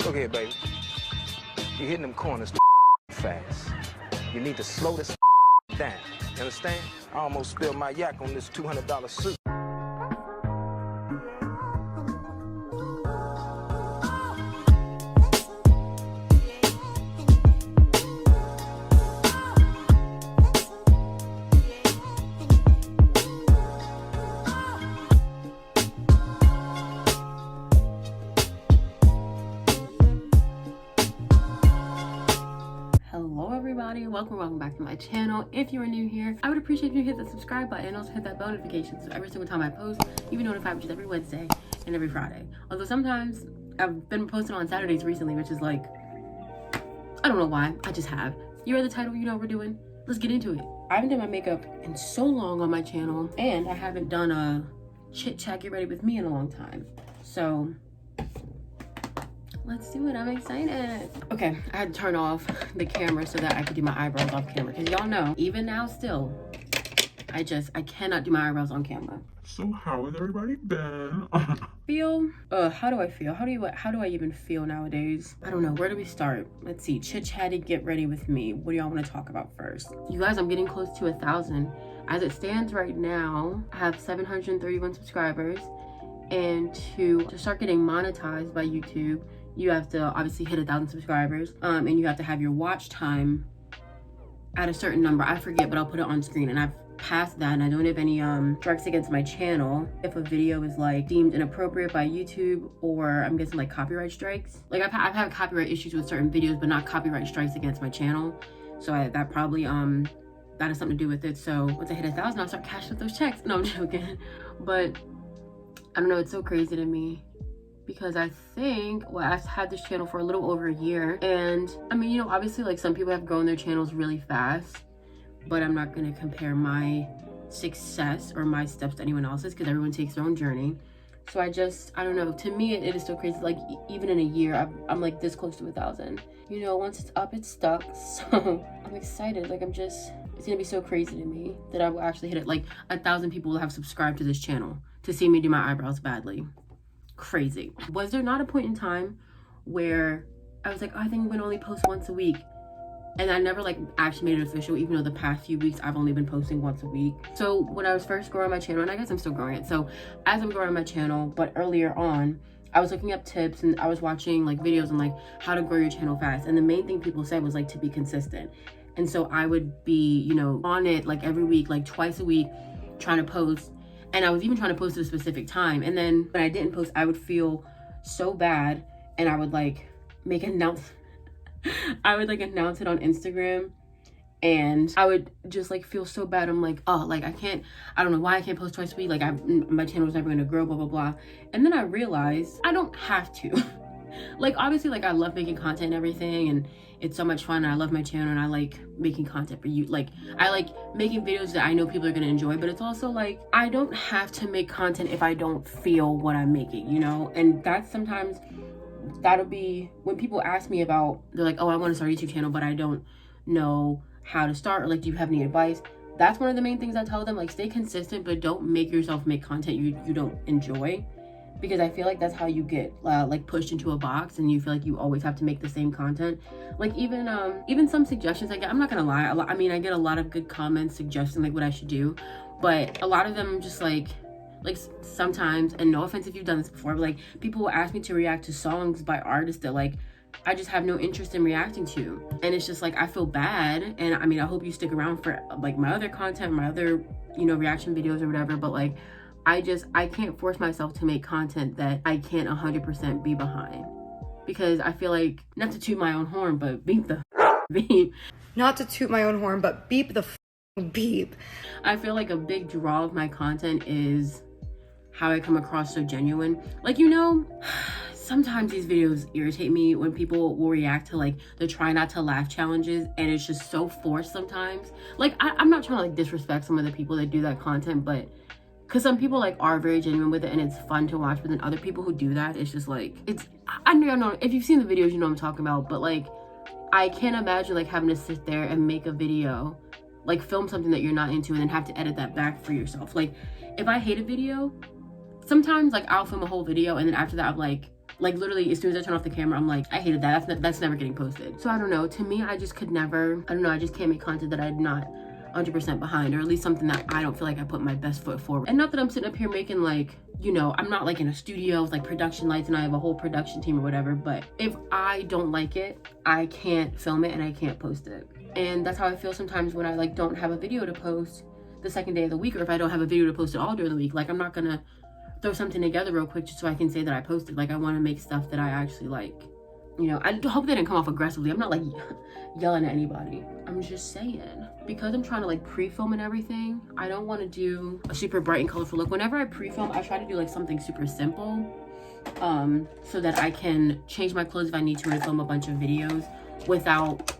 Look here, baby. You're hitting them corners too fast. You need to slow this down. You understand? I almost spilled my yak on this $200 suit. Welcome back to my channel. If you are new here, I would appreciate if you hit the subscribe button and also hit that bell notification so every single time I post you'll be notified, which is every Wednesday and every Friday. Although sometimes I've been posting on Saturdays recently, which is like, I don't know why, I just have. You read the title, you know what we're doing. Let's get into it. I haven't done my makeup in so long on my channel, and I haven't done a chit chat get ready with me in a long time, so let's do it. I'm excited. Okay, I had to turn off the camera so that I could do my eyebrows off camera, because y'all know, even now still, I cannot do my eyebrows on camera. So how has everybody been? Feel? How do I feel? How do I even feel nowadays? I don't know. Where do we start? Let's see. Chit chatty get ready with me. What do y'all want to talk about first? You guys, I'm getting close to 1,000. As it stands right now, I have 731 subscribers, and to start getting monetized by YouTube, you have to obviously hit 1,000 subscribers, and you have to have your watch time at a certain number. I forget, but I'll put it on screen. And I've passed that, and I don't have any strikes against my channel if a video is like deemed inappropriate by YouTube, or I'm guessing like copyright strikes. Like I've had copyright issues with certain videos, but not copyright strikes against my channel. So that probably that has something to do with it. So once I hit 1,000, I'll start cashing up those checks. No, I'm joking. But I don't know, it's so crazy to me, because I think, well, I've had this channel for a little over a year, and I mean, you know, obviously like some people have grown their channels really fast, but I'm not going to compare my success or my steps to anyone else's, because everyone takes their own journey. So I don't know, to me it is still crazy. Like even in a year I'm like this close to 1,000, you know. Once it's up, it's stuck. So I'm excited. Like it's gonna be so crazy to me that I will actually hit it. Like 1,000 people will have subscribed to this channel to see me do my eyebrows badly. Crazy. Was there not a point in time where I was like, oh, I think I'm gonna only post once a week, and I never like actually made it official, even though the past few weeks I've only been posting once a week? So when I was first growing my channel, and I guess I'm still growing it, so as I'm growing my channel, but earlier on, I was looking up tips and I was watching like videos on like how to grow your channel fast, and the main thing people said was like to be consistent. And so I would be, you know, on it like every week, like twice a week, trying to post. And I was even trying to post at a specific time. And then when I didn't post, I would feel so bad, and I would like I would like announce it on Instagram, and I would just like feel so bad. I'm like, oh, like I don't know why I can't post twice a week. Like my channel was never gonna grow, blah, blah, blah. And then I realized I don't have to. Like obviously, like I love making content and everything, and it's so much fun, and I love my channel, and I like making content for you. Like I like making videos that I know people are gonna enjoy, but it's also like I don't have to make content if I don't feel what I'm making, you know. And that's sometimes, that'll be when people ask me about, they're like, oh, I want to start a YouTube channel, but I don't know how to start, or like, do you have any advice? That's one of the main things I tell them, like stay consistent, but don't make yourself make content you don't enjoy. Because I feel like that's how you get like pushed into a box, and you feel like you always have to make the same content. Like even some suggestions I get, I'm not gonna lie, I mean I get a lot of good comments suggesting like what I should do, but a lot of them just like sometimes, and no offense if you've done this before, but like people will ask me to react to songs by artists that like I just have no interest in reacting to, and it's just like I feel bad. And I mean, I hope you stick around for like my other content, my other, you know, reaction videos or whatever, but like I can't force myself to make content that I can't 100% be behind, because I feel like, not to toot my own horn, but beep the beep. Not to toot my own horn, but beep the beep. I feel like a big draw of my content is how I come across so genuine. Like, you know, sometimes these videos irritate me when people will react to like the try not to laugh challenges, and it's just so forced sometimes. Like I'm not trying to like disrespect some of the people that do that content, but because some people like are very genuine with it and it's fun to watch, but then other people who do that, it's just like, I don't know if you've seen the videos, you know what I'm talking about, but like I can't imagine like having to sit there and make a video, like film something that you're not into, and then have to edit that back for yourself. Like if I hate a video, sometimes like I'll film a whole video, and then after that I'm like, Like literally as soon as I turn off the camera, I'm like, I hated that. That's never getting posted. So I don't know. To me, I just could never, I don't know, I just can't make content that I'm not 100% behind, or at least something that I don't feel like I put my best foot forward. And not that I'm sitting up here making like, you know, I'm not like in a studio with like production lights and I have a whole production team or whatever, but if I don't like it, I can't film it and I can't post it. And that's how I feel sometimes when I like don't have a video to post the second day of the week, or if I don't have a video to post at all during the week. Like I'm not gonna throw something together real quick just so I can say that I posted. Like I want to make stuff that I actually like. You know, I hope that didn't come off aggressively. I'm not like yelling at anybody. I'm just saying, because I'm trying to like pre-film and everything, I don't want to do a super bright and colorful look. Whenever I pre-film, I try to do like something super simple, so that I can change my clothes if I need to and film a bunch of videos without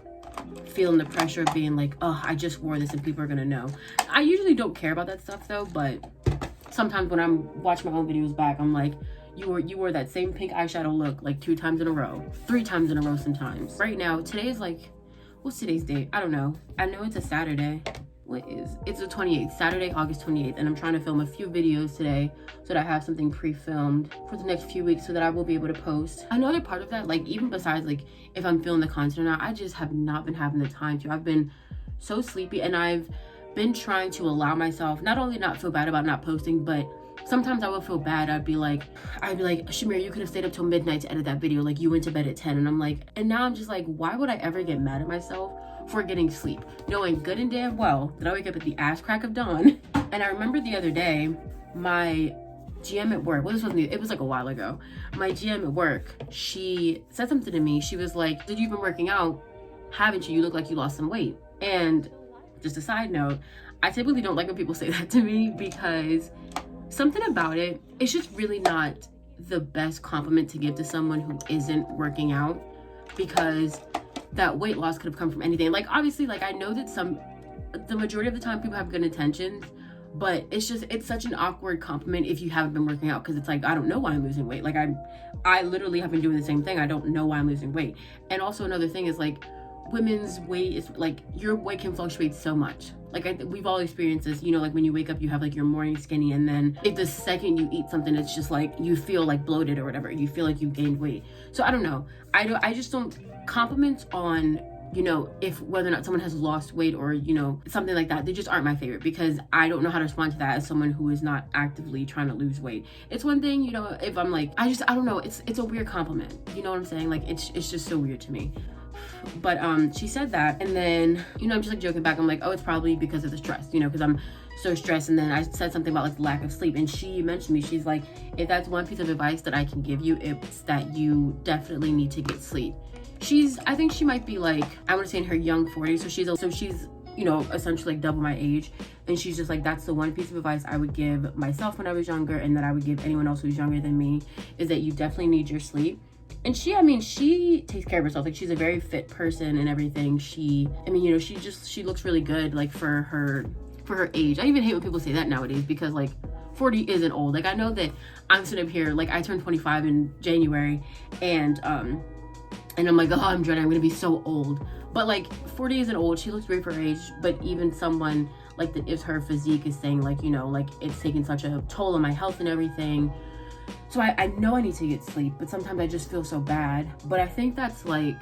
feeling the pressure of being like, oh, I just wore this and people are gonna know. I usually don't care about that stuff though, but sometimes when I'm watching my own videos back, I'm like, you wore that same pink eyeshadow look like 2 times in a row, 3 times in a row sometimes. Right now, today is like, what's today's date? I don't know. I know it's a Saturday. It's the 28th, Saturday, August 28th, and I'm trying to film a few videos today so that I have something pre-filmed for the next few weeks so that I will be able to post. Another part of that, like even besides like if I'm filming the content or not, I just have not been having the time to. I've been so sleepy, and I've been trying to allow myself not only not feel bad about not posting, but sometimes I would feel bad. I'd be like, Shamira, you could have stayed up till midnight to edit that video. Like you went to bed at 10. And I'm like, and now I'm just like, why would I ever get mad at myself for getting sleep? Knowing good and damn well that I wake up at the ass crack of dawn. And I remember the other day, my GM at work, well, it was like a while ago. My GM at work, she said something to me. She was like, did you been working out? Haven't you? You look like you lost some weight. And just a side note, I typically don't like when people say that to me, because something about it, it's just really not the best compliment to give to someone who isn't working out, because that weight loss could have come from anything. Like obviously, like I know that the majority of the time people have good intentions, but it's such an awkward compliment if you haven't been working out, because it's like, I don't know why I'm losing weight. Like I literally have been doing the same thing. I don't know why I'm losing weight. And also another thing is like, women's weight is like, your weight can fluctuate so much. Like we've all experienced this, you know, like when you wake up, you have like your morning skinny, and then if the second you eat something, it's just like you feel like bloated or whatever, you feel like you gained weight. So I don't know, I just don't, compliments on, you know, if whether or not someone has lost weight or, you know, something like that, they just aren't my favorite, because I don't know how to respond to that as someone who is not actively trying to lose weight. It's one thing, you know, if I'm like, I don't know, it's a weird compliment, you know what I'm saying? Like it's just so weird to me. But she said that, and then, you know, I'm just like joking back. I'm like, oh, it's probably because of the stress, you know, because I'm so stressed. And then I said something about like the lack of sleep, and she mentioned me, she's like, if that's one piece of advice that I can give you, it's that you definitely need to get sleep. I think she might be like, I want to say in her young 40s, so she's you know, essentially like double my age, and she's just like, that's the one piece of advice I would give myself when I was younger, and that I would give anyone else who's younger than me, is that you definitely need your sleep. And she takes care of herself. Like she's a very fit person and everything. She looks really good, like for her age. I even hate when people say that nowadays, because like 40 isn't old. Like I know that I'm sitting up here, like I turned 25 in January, and I'm like, oh, I'm dreading, I'm gonna be so old. But like 40 isn't old. She looks great for her age. But even someone like that, if her physique is saying like, you know, like it's taking such a toll on my health and everything. So I know I need to get sleep, but sometimes I just feel so bad. But I think that's like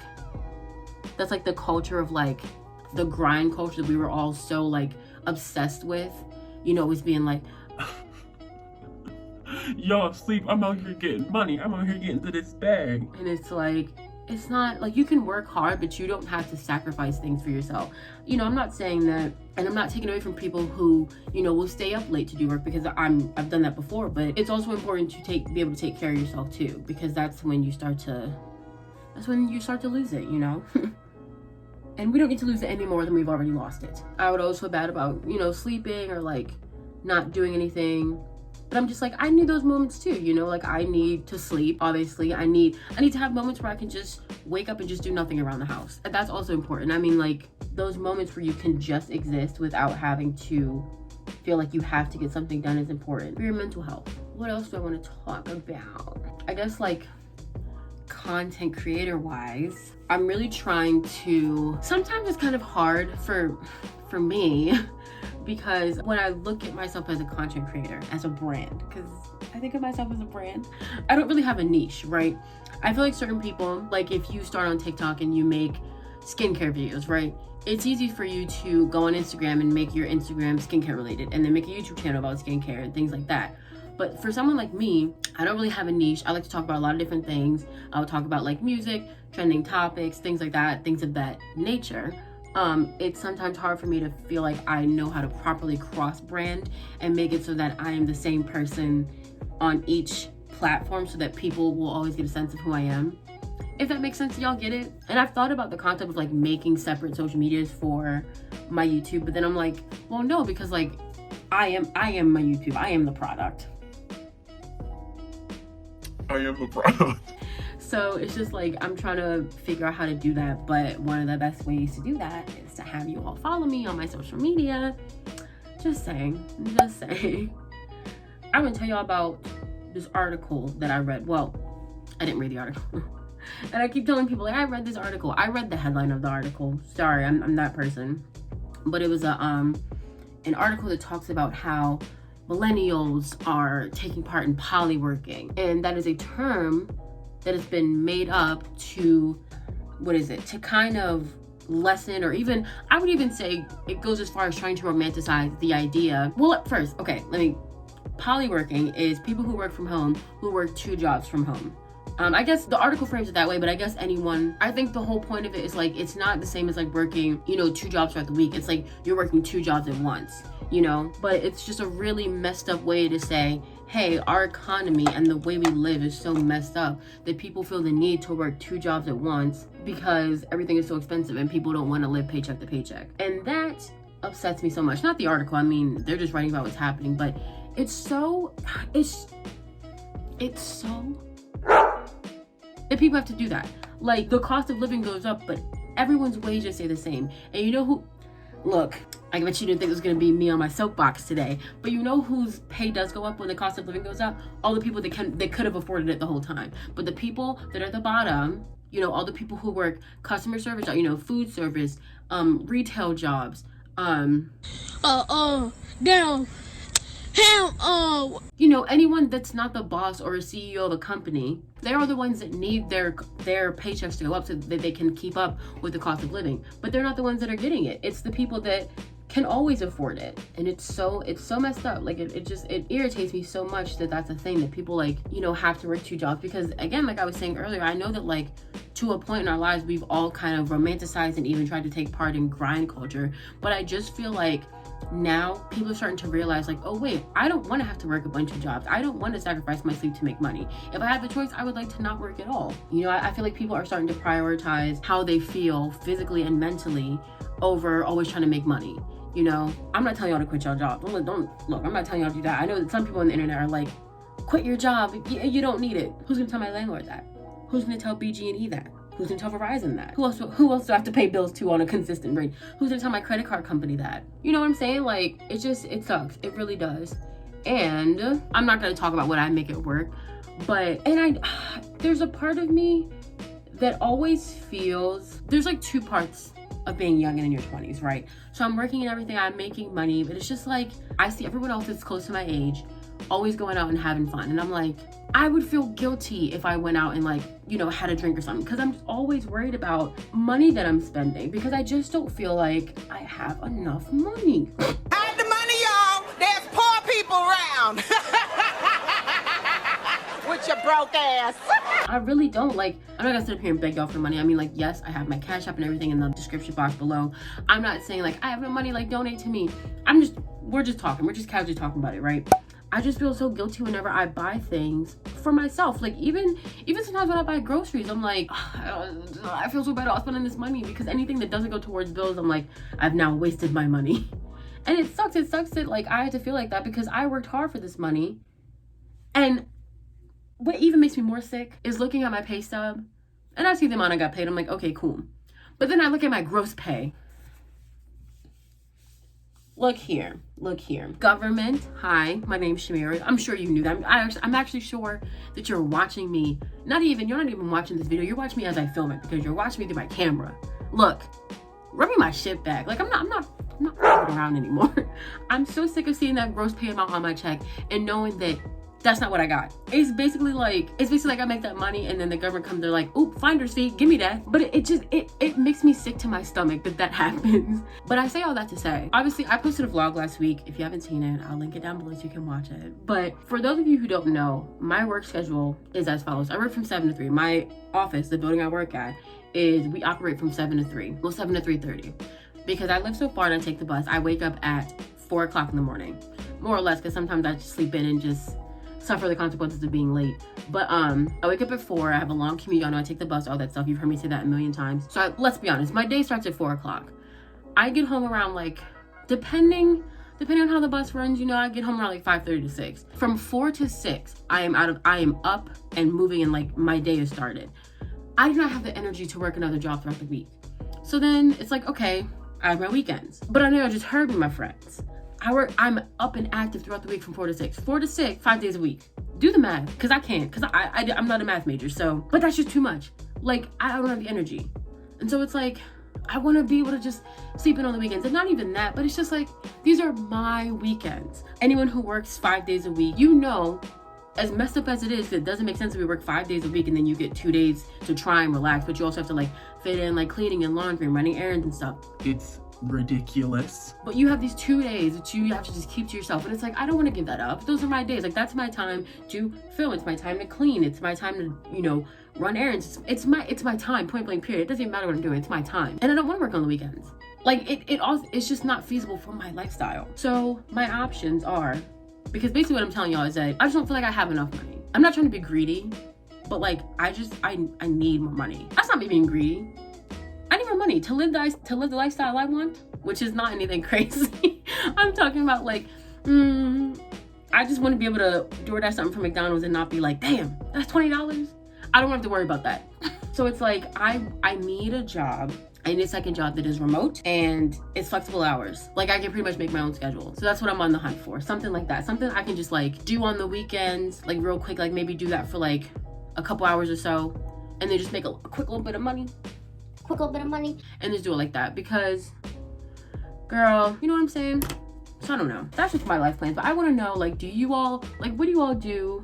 the culture of like the grind culture that we were all so like obsessed with, you know, always being like, y'all sleep, I'm out here getting money, I'm out here getting to this bag. And it's like, it's not like, you can work hard, but you don't have to sacrifice things for yourself. You know, I'm not saying that, and I'm not taking away from people who, you know, will stay up late to do work, because I've done that before. But it's also important to be able to take care of yourself too, because that's when you start to lose it, you know. And we don't need to lose it any more than we've already lost it. I would always feel bad about, you know, sleeping or like not doing anything. But I'm just like, I need those moments too, you know, like I need to sleep, obviously. I need to have moments where I can just wake up and just do nothing around the house. And that's also important. I mean, like those moments where you can just exist without having to feel like you have to get something done is important for your mental health. What else do I want to talk about? I guess like content creator wise, I'm really trying to, sometimes it's kind of hard for me because when I look at myself as a content creator, as a brand, because I think of myself as a brand, I don't really have a niche, right? I feel like certain people, like if you start on TikTok and you make skincare videos, right? It's easy for you to go on Instagram and make your Instagram skincare related and then make a YouTube channel about skincare and things like that. But for someone like me, I don't really have a niche. I like to talk about a lot of different things. I'll talk about like music, trending topics, things like that, things of that nature. It's sometimes hard for me to feel like I know how to properly cross brand and make it so that I am the same person on each platform so that people will always get a sense of who I am. If that makes sense, y'all get it? And I've thought about the concept of like making separate social medias for my YouTube, but then I'm like, well, no, because like I am my YouTube. I am the product. I am the product. So it's just like I'm trying to figure out how to do that, but one of the best ways to do that is to have you all follow me on my social media. Just saying. I'm gonna tell y'all about this article that I read. Well, I didn't read the article. And I keep telling people like I read this article. I read the headline of the article. Sorry, I'm that person. But it was an article that talks about how millennials are taking part in polyworking, and that is a term that has been made up to, to kind of lessen, or even, I would even say it goes as far as trying to romanticize the idea. Well, at first, polyworking is people who work from home, who work 2 jobs from home. I guess the article frames it that way, but I guess I think the whole point of it is like, it's not the same as like working, 2 jobs throughout the week. It's like you're working 2 jobs at once, but it's just a really messed up way to say, hey, our economy and the way we live is so messed up that people feel the need to work 2 jobs at once because everything is so expensive and people don't want to live paycheck to paycheck. And that upsets me so much. Not the article, I mean, they're just writing about what's happening, but it's so that people have to do that. Like, the cost of living goes up, but everyone's wages stay the same. And look, I bet you didn't think it was gonna be me on my soapbox today, but you know whose pay does go up when the cost of living goes up? All the people that could have afforded it the whole time. But the people that are at the bottom, all the people who work customer service, food service, retail jobs, anyone that's not the boss or a CEO of a company, they are the ones that need their paychecks to go up so that they can keep up with the cost of living. But they're not the ones that are getting it. It's the people that can always afford it. And it's so messed up. Like it irritates me so much that that's a thing that people have to work 2 jobs. Because again, like I was saying earlier, I know that like to a point in our lives, we've all kind of romanticized and even tried to take part in grind culture. But I just feel like now people are starting to realize like, oh wait, I don't want to have to work a bunch of jobs. I don't want to sacrifice my sleep to make money. If I had the choice, I would like to not work at all. I feel like people are starting to prioritize how they feel physically and mentally over always trying to make money. I'm not telling y'all to quit your job. Don't look, I'm not telling y'all to do that. I know that some people on the internet are like, quit your job, you don't need it. Who's gonna tell my landlord that? Who's gonna tell BG&E that? Who's gonna tell Verizon that? Who else do I have to pay bills to on a consistent rate? Who's gonna tell my credit card company that? You know what I'm saying? Like, it sucks. It really does. And I'm not gonna talk about what I make at work, there's a part of me that always feels, there's like 2 parts of being young and in your 20s, right? So I'm working and everything, I'm making money, but it's just like, I see everyone else that's close to my age always going out and having fun. And I'm like, I would feel guilty if I went out and had a drink or something, because I'm just always worried about money that I'm spending, because I just don't feel like I have enough money. Hide the money, y'all. There's poor people around. With your broke ass. I really don't. Like, I'm not gonna sit up here and beg y'all for money. I mean, like, yes, I have my CashApp and everything in the description box below. I'm not saying like I have no money, like donate to me. We're just casually talking about it, right? I just feel so guilty whenever I buy things for myself. Like even sometimes when I buy groceries, I'm like, I feel so bad about spending this money, because anything that doesn't go towards bills, I'm like, I've now wasted my money. And it sucks that like I have to feel like that, because I worked hard for this money. And what even makes me more sick is looking at my pay stub and I see the amount I got paid. I'm like, okay, cool. But then I look at my gross pay. Look here. Government, hi, my name's Shamira. I'm sure you knew that. I'm actually sure that you're watching me. You're not even watching this video. You're watching me as I film it, because you're watching me through my camera. Look, rub me my shit back. Like, I'm not I'm not fucking around anymore. I'm so sick of seeing that gross pay amount on my check and knowing that that's not what I got. It's basically like I make that money and then the government comes, they're like, oop, finder's fee, give me that. But it makes me sick to my stomach that happens. But I say all that to say, obviously I posted a vlog last week. If you haven't seen it, I'll link it down below so you can watch it. But for those of you who don't know, my work schedule is as follows. I work from 7 to 3. My office, the building I work at, we operate from 7 to 3. Well, 7 to 3:30. Because I live so far and I take the bus, I wake up at 4 o'clock in the morning. More or less, because sometimes I just sleep in and just suffer the consequences of being late. But I wake up at 4, I have a long commute, I know I take the bus, all that stuff. You've heard me say that a million times. So let's be honest, my day starts at 4 o'clock. I get home around like, depending on how the bus runs, you know, I get home around like 5:30 to 6. From 4 to 6, I am up and moving and like my day has started. I do not have the energy to work another job throughout the week. So then it's like, okay, I have my weekends. But I know I just heard me, my friends. I'm up and active throughout the week from 4 to 6. 4 to 6, 5 days a week. Do the math, because I can't, because I'm not a math major, so, but that's just too much. Like, I don't have the energy. And so it's like, I want to be able to just sleep in on the weekends. And not even that, but it's just like, these are my weekends. Anyone who works 5 days a week, you know, as messed up as it is, it doesn't make sense if we work 5 days a week and then you get 2 days to try and relax, but you also have to like fit in like cleaning and laundry and running errands and stuff. It's ridiculous. But you have these 2 days that you have to just keep to yourself, and it's like, I don't want to give that up. Those are my days. Like, that's my time to film. It's my time to clean. It's my time to, you know, run errands. It's my time, point blank period. It doesn't even matter what I'm doing. It's my time, and I don't want to work on the weekends. Like, it's just not feasible for my lifestyle. So my options are, because basically what I'm telling y'all is that I just don't feel like I have enough money. I'm not trying to be greedy, but like, I need more money. That's not me being greedy. I need more money to live the lifestyle I want, which is not anything crazy. I'm talking about like, I just want to be able to DoorDash something from McDonald's and not be like, damn, that's $20. I don't have to worry about that. So it's like, I need a job. I need a second job that is remote and it's flexible hours. Like, I can pretty much make my own schedule. So that's what I'm on the hunt for. Something like that. Something I can just like do on the weekends, like real quick, like maybe do that for like a couple hours or so, and then just make a quick little bit of money. And just do it like that, because girl, you know what I'm saying? So I don't know, that's just my life plans. But I want to know, like, do you all, like, what do you all do?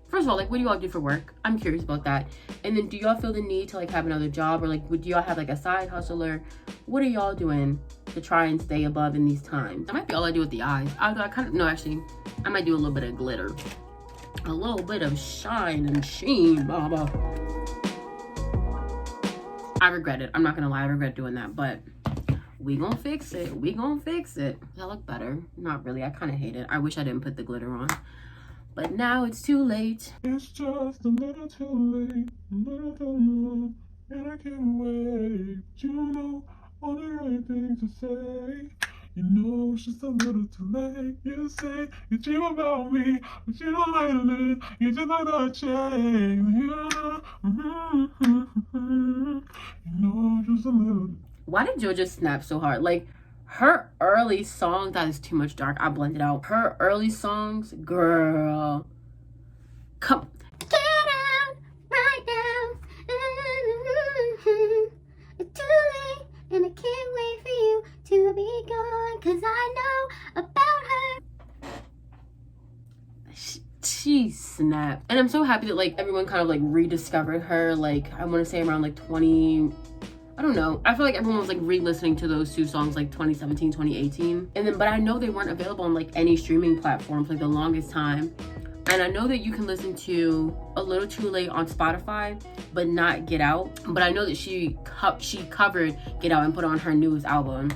First of all, like, what do you all do for work? I'm curious about that. And then do y'all feel the need to like have another job, or like would y'all have like a side hustle, or what are y'all doing to try and stay above in these times? That might be all I do with the eyes. Although I kind of, no, actually I might do a little bit of glitter, a little bit of shine and sheen, mama. I regret it. I'm not gonna lie, I regret doing that, but we gonna fix it. We gonna fix it. Does that look better? Not really. I kind of hate it. I wish I didn't put the glitter on, but now it's too late. It's just a little too late, a little too late, and I can't wait. You know all the right things to say. You know it's just a little too late. You say you dream about me, but you don't like it. You just like that change. You know just a little. Why did Jojo snap so hard? Like, her early songs, that is too much dark. I blended out. Her early songs, girl. Come. Get out right now. It's too late, and I can't wait for you to be gone, 'cause I know about her. She snapped. And I'm so happy that like everyone kind of like rediscovered her. Like, I want to say around like 20, I don't know. I feel like everyone was like re-listening to those two songs like 2017, 2018. And then, but I know they weren't available on like any streaming platform for like the longest time. And I know that you can listen to A Little Too Late on Spotify, but not Get Out. But I know that she covered Get Out and put it on her newest album.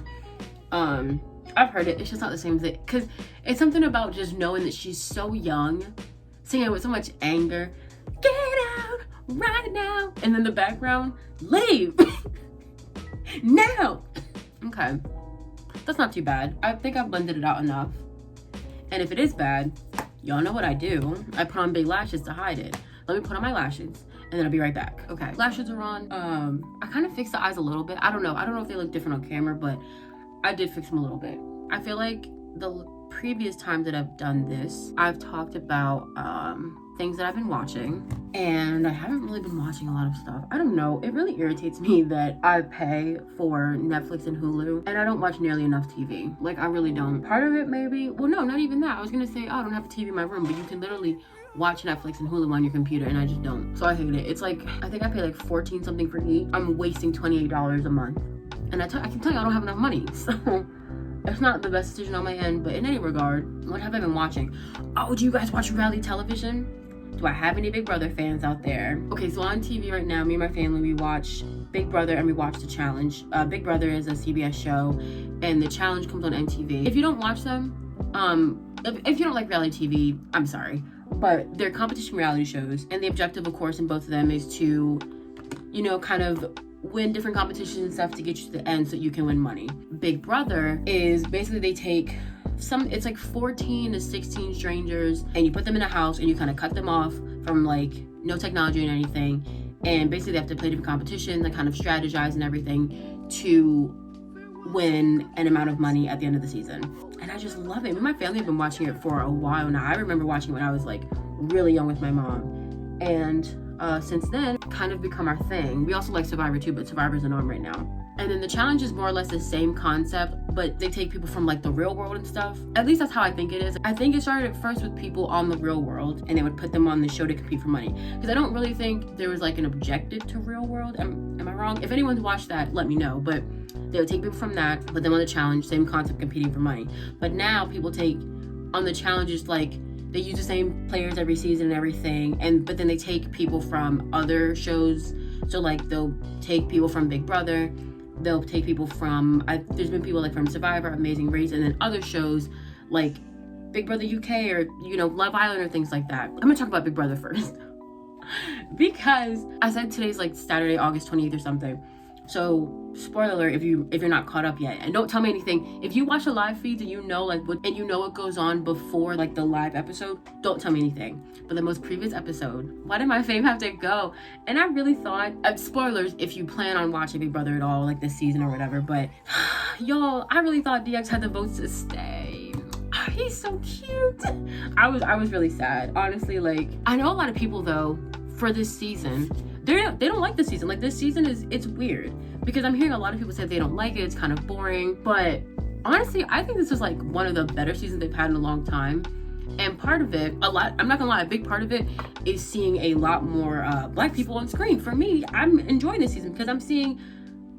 I've heard it. It's just not the same thing. Because it's something about just knowing that she's so young, singing with so much anger. Get out right now. And then the background, leave. Now. Okay. That's not too bad. I think I've blended it out enough. And if it is bad, y'all know what I do. I put on big lashes to hide it. Let me put on my lashes and then I'll be right back. Okay, lashes are on. I kind of fixed the eyes a little bit. I don't know if they look different on camera, but I did fix them a little bit. I feel like the previous time that I've done this, I've talked about things that I've been watching, and I haven't really been watching a lot of stuff. I don't know, it really irritates me that I pay for Netflix and Hulu and I don't watch nearly enough TV. Like, I really don't. Part of it maybe, well no, not even that. I was gonna say, oh, I don't have a TV in my room, but you can literally watch Netflix and Hulu on your computer, and I just don't. So I hate it. It's like, I think I pay like 14 something for each. I'm wasting $28 a month. And I can tell you I don't have enough money, so it's not the best decision on my end. But in any regard, what have I been watching? Oh, do you guys watch reality television? Do I have any Big Brother fans out there? Okay, so on TV right now, me and my family, we watch Big Brother and we watch The Challenge. Big Brother is a CBS show, and The Challenge comes on MTV. If you don't watch them, if you don't like reality TV, I'm sorry, but they're competition reality shows, and the objective, of course, in both of them is to, you know, kind of win different competitions and stuff to get you to the end so you can win money. Big Brother is basically they take it's like 14 to 16 strangers, and you put them in a house and you kind of cut them off from like no technology and anything, and basically they have to play different competitions and kind of strategize and everything to win an amount of money at the end of the season. And I just love it. Me and my family have been watching it for a while now. I remember watching it when I was like really young with my mom, and since then kind of become our thing. We also like Survivor too, but Survivor's the norm right now. And then The Challenge is more or less the same concept, but they take people from like the real world and stuff. At least that's how I think it is. I think it started at first with people on the real world, and they would put them on the show to compete for money. Because I don't really think there was like an objective to real world. Am I wrong? If anyone's watched that, let me know. But they would take people from that, put them on The Challenge, same concept, competing for money. But now people take on The Challenges, like they use the same players every season and everything, but then they take people from other shows. So like they'll take people from Big Brother, they'll take people from, there's been people like from Survivor, Amazing Race, and then other shows like Big Brother UK or, you know, Love Island or things like that. I'm gonna talk about Big Brother first because I said today's like Saturday, August 28th or something. So spoiler alert if you're not caught up yet, and don't tell me anything. If you watch the live feeds and you know like what goes on before like the live episode, don't tell me anything. But the most previous episode, why did my fame have to go? And I really thought, spoilers if you plan on watching Big Brother at all, like this season or whatever, but y'all, I really thought DX had the votes to stay. He's so cute. I was really sad, honestly. Like, I know a lot of people though for this season, they don't like this season. Like, this season it's weird because I'm hearing a lot of people say they don't like it, it's kind of boring. But honestly, I think this is like one of the better seasons they've had in a long time. And part of it, I'm not gonna lie, a big part of it is seeing a lot more black people on screen. For me, I'm enjoying this season because I'm seeing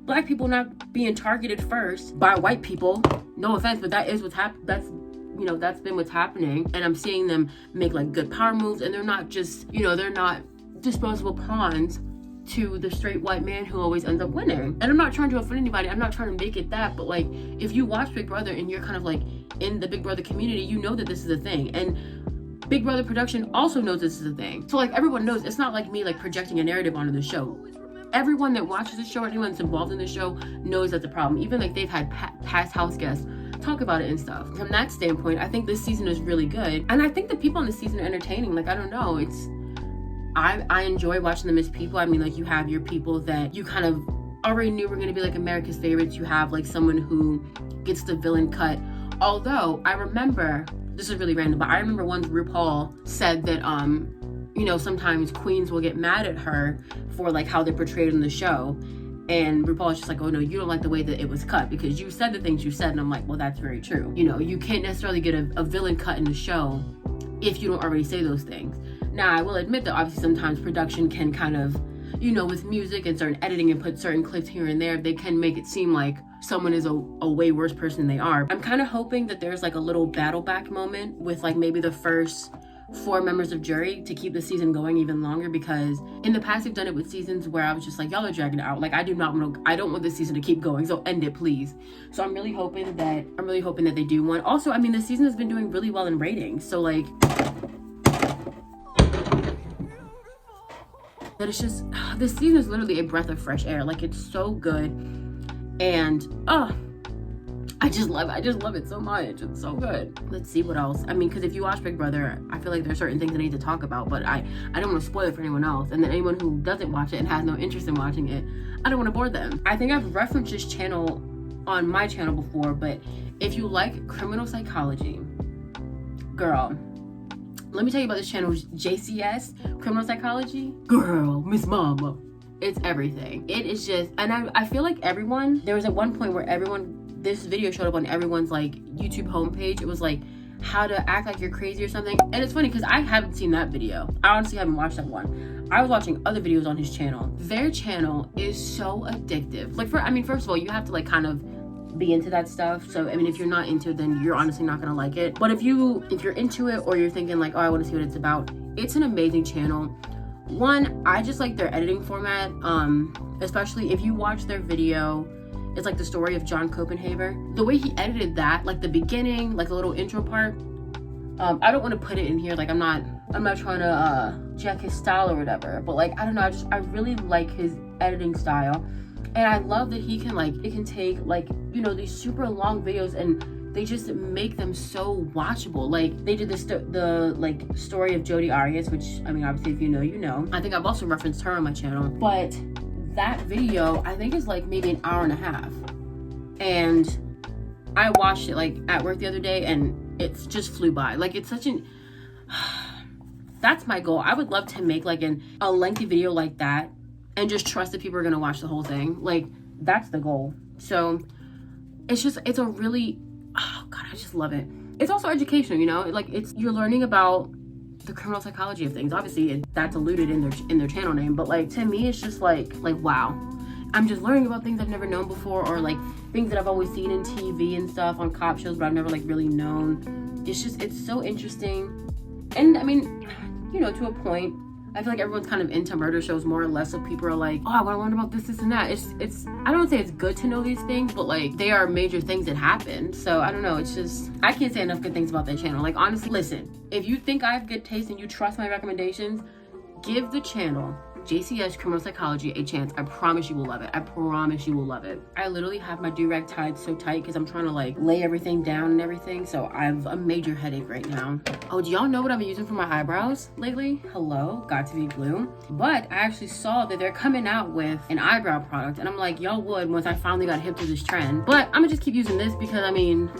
black people not being targeted first by white people. No offense, but that is what's happened. That's been what's happening. And I'm seeing them make like good power moves, and they're not just, they're not disposable pawns to the straight white man who always ends up winning. And I'm not trying to offend anybody, I'm not trying to make it that, but like, if you watch Big Brother and you're kind of like in the Big Brother community, you know that this is a thing. And Big Brother production also knows this is a thing. So like, everyone knows. It's not like me like projecting a narrative onto the show. Everyone that watches the show, or anyone that's involved in the show, knows that's a problem. Even like they've had past house guests talk about it and stuff. From that standpoint, I think this season is really good. And I think the people on the season are entertaining. Like, I don't know, I enjoy watching them as people. I mean, like, you have your people that you kind of already knew were going to be like America's favorites. You have like someone who gets the villain cut. Although I remember, this is really random, but I remember once RuPaul said that sometimes queens will get mad at her for like how they're portrayed in the show. And RuPaul's just like, oh no, you don't like the way that it was cut because you said the things you said. And I'm like, well, that's very true. You can't necessarily get a villain cut in the show if you don't already say those things. Now, I will admit that obviously sometimes production can kind of, with music and certain editing and put certain clips here and there, they can make it seem like someone is a way worse person than they are. I'm kind of hoping that there's like a little battle back moment with like maybe the first 4 members of jury to keep the season going even longer, because in the past we've done it with seasons where I was just like, y'all are dragging it out. Like, I don't want this season to keep going, so end it, please. So I'm really hoping that they do one. Also, I mean, the season has been doing really well in ratings, so like, that it's just, this season is literally a breath of fresh air. Like, it's so good, and I just love it so much. It's so good. Let's see what else. I mean, because if you watch Big Brother, I feel like there's certain things I need to talk about, but I don't want to spoil it for anyone else. And then anyone who doesn't watch it and has no interest in watching it, I don't want to bore them. I think I've referenced this channel on my channel before, but if you like criminal psychology, girl, let me tell you about this channel, JCS, Criminal Psychology. Girl, Miss Mama. It's everything. It is just, and I feel like everyone, there was at one point where this video showed up on everyone's like YouTube homepage. It was like how to act like you're crazy or something. And it's funny because I haven't seen that video. I honestly haven't watched that one. I was watching other videos on his channel. Their channel is so addictive. Like first of all, you have to like kind of be into that stuff. So I mean, if you're not into it, then you're honestly not gonna like it. But if you're into it, or you're thinking like, oh, I want to see what it's about, it's an amazing channel. One, I just like their editing format, especially if you watch their video, it's like the story of John Copenhaver. The way he edited that, like the beginning, like the little intro part, I don't want to put it in here, like I'm not trying to jack his style or whatever, but like, I don't know, I really like his editing style. And I love that it can take like, you know, these super long videos and they just make them so watchable. Like they did the like story of Jodi Arias, which I mean, obviously if you know, you know. I think I've also referenced her on my channel, but that video I think is like maybe an hour and a half. And I watched it like at work the other day and it's just flew by. Like it's such an, that's my goal. I would love to make like a lengthy video like that and just trust that people are gonna watch the whole thing. Like that's the goal. So it's a really, oh God, I just love it. It's also educational, you know, like you're learning about the criminal psychology of things. Obviously that's alluded in their channel name, but like to me it's just like wow, I'm just learning about things I've never known before, or like things that I've always seen in TV and stuff on cop shows, but I've never like really known. It's so interesting. And I mean, you know, to a point, I feel like everyone's kind of into murder shows more or less, so people are like, oh, I want to learn about this and that. It's I don't say it's good to know these things, but like they are major things that happen. So I don't know, it's just, I can't say enough good things about that channel. Like honestly, listen, if you think I have good taste and you trust my recommendations, give the channel JCS Criminal Psychology a chance. I promise you will love it. I promise you will love it. I literally have my do-rag tied so tight because I'm trying to like lay everything down and everything. So I have a major headache right now. Oh, do y'all know what I've been using for my eyebrows lately? Hello, got to be blue. But I actually saw that they're coming out with an eyebrow product. And I'm like, y'all would once I finally got hip to this trend. But I'm gonna just keep using this because I mean,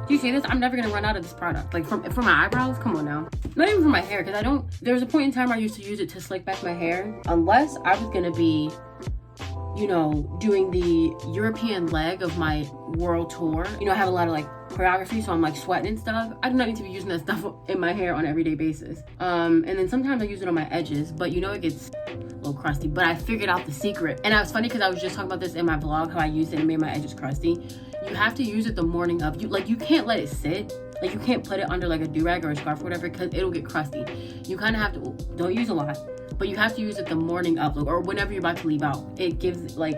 do you see this? I'm never gonna run out of this product. Like for my eyebrows, come on now. Not even for my hair, because there's a point in time where I used to use it to slick back my hair. Unless I was gonna be, you know, doing the European leg of my world tour. You know, I have a lot of like choreography, so I'm like sweating and stuff. I do not need to be using that stuff in my hair on an everyday basis. And then sometimes I use it on my edges, but you know, it gets a little crusty. But I figured out the secret. And it was funny because I was just talking about this in my vlog, how I used it and made my edges crusty. You have to use it the morning of. You can't let it sit. Like you can't put it under like a do-rag or a scarf or whatever, because it'll get crusty. You kind of have to, don't use a lot, but you have to use it the morning of, or whenever you're about to leave out. It gives like,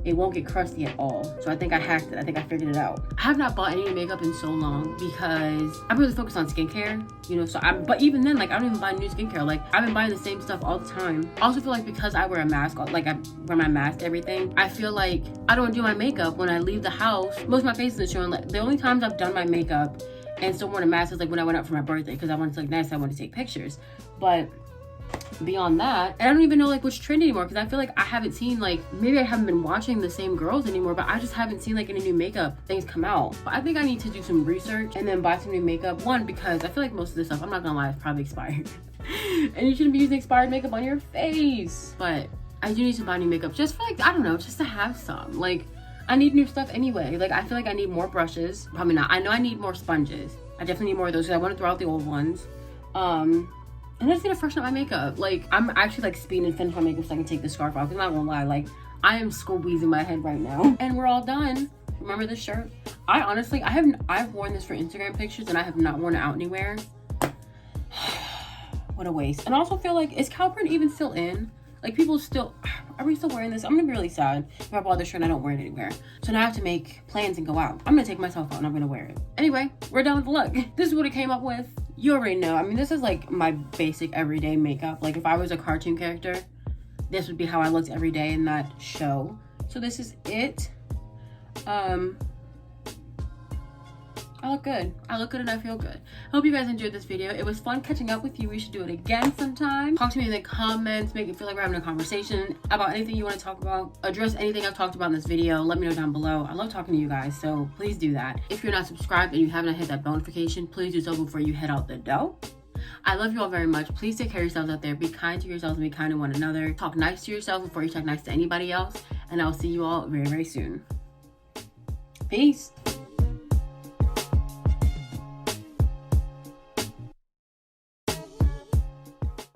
it won't get crusty at all. So I think I hacked it. I think I figured it out. I have not bought any makeup in so long because I'm really focused on skincare, you know, so but even then, like I don't even buy new skincare. Like I've been buying the same stuff all the time. I also feel like because I wear a mask, like I wear my mask, everything, I feel like I don't do my makeup when I leave the house. Most of my face isn't showing. Like the only times I've done my makeup and still worn a mask is like when I went out for my birthday, because I wanted to look nice, I wanted to take pictures. But beyond that, I don't even know like what's trend anymore, because I feel like I haven't seen, like, maybe I haven't been watching the same girls anymore, but I just haven't seen like any new makeup things come out. But I think I need to do some research and then buy some new makeup. One, because I feel like most of this stuff, I'm not gonna lie, is probably expired and you shouldn't be using expired makeup on your face. But I do need to buy new makeup just for like, I don't know, just to have some. Like I need new stuff anyway. Like I feel like I need more brushes. Probably not. I know I need more sponges. I definitely need more of those because I want to throw out the old ones. And I just need to freshen up my makeup. Like I'm actually like speeding and finish my makeup so I can take the scarf off. I'm not gonna lie, like I am squeezing my head right now. And we're all done. Remember this shirt? I honestly, I've worn this for Instagram pictures and I have not worn it out anywhere. What a waste. And I also feel like, is cow print even still in? Like people still, are we still wearing this? I'm gonna be really sad if I bought this shirt and I don't wear it anywhere. So now I have to make plans and go out. I'm gonna take myself out and I'm gonna wear it. Anyway, we're done with the look. This is what it came up with. You already know. I mean, this is like my basic everyday makeup. Like if I was a cartoon character, this would be how I looked every day in that show. So this is it. I look good. I look good and I feel good. I hope you guys enjoyed this video. It was fun catching up with you. We should do it again sometime. Talk to me in the comments. Make it feel like we're having a conversation about anything you want to talk about. Address anything I've talked about in this video. Let me know down below. I love talking to you guys, so please do that. If you're not subscribed and you haven't hit that bell notification, please do so before you head out the door. I love you all very much. Please take care of yourselves out there. Be kind to yourselves and be kind to one another. Talk nice to yourselves before you talk nice to anybody else. And I'll see you all very, very soon. Peace.